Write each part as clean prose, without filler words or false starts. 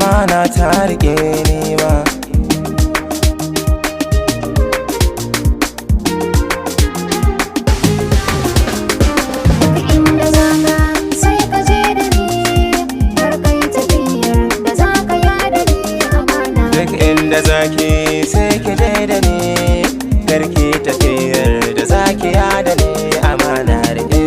amana ta rike ni ma. Da zaki sai ki je da ni, karki tafiyar da zaki ya da ni amana rike.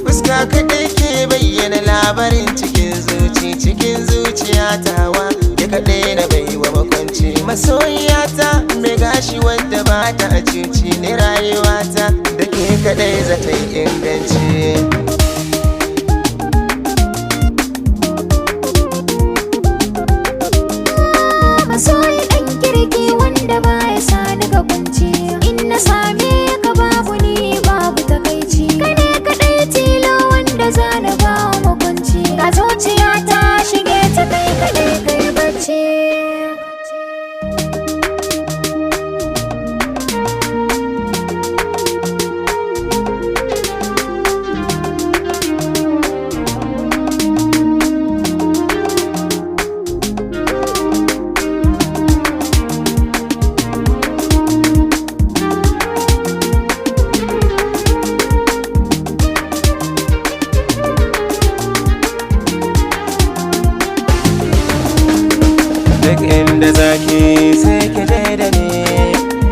Fuska kaɗai ke bayyana labarin cikin zuciya tawa, ya kaɗai na baiwa makwanci. Masoyiyata mai gashi wadda ba ta a cuci ne rayuwata, da ke kaɗai za ta yi inganci. Masoyi ɗan kirki wanda baya sa daga kunci, in na same ka babu ni babu takaici. Kai ne kaɗai tilo wanda za na ba wa makwanci, ga zuciya ta shige ta kai kaɗai kai bacci. Duk inda zaki sai ki je da ni,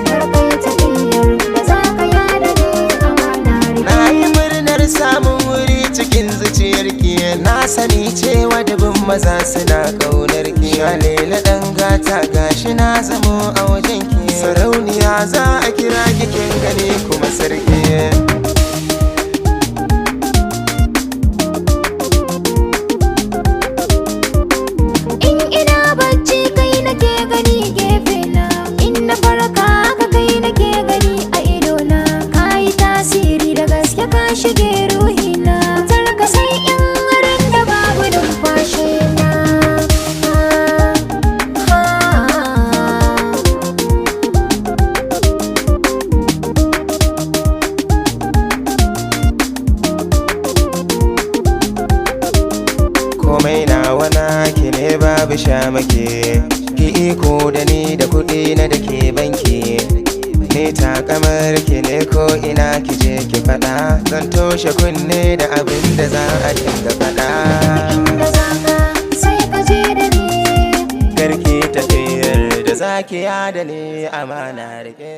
Karkai tafiyar da za ka yada ni amana rike. na yi murnar samun wuri cikin zuciyarki. Na sani cewa dubin maza suna ƙaunar ki. Shalele ɗan gata gashi na zamo a wajenki, sarauniya za a kira kikin gani kuma sarki. Shige ruhina tarka sai in wurin da babu numfashi na. Komai nawa naki ne babu shamake, ki iko da ni da kuɗi na da ke banki. Ni takamar ki ne ko ina ki je ki faɗa, zan toshe kunne da abin da za a dinga faɗa. Inda zaka sai ka je da ni, Karki tafiyar da zaki ya da ni amana rike.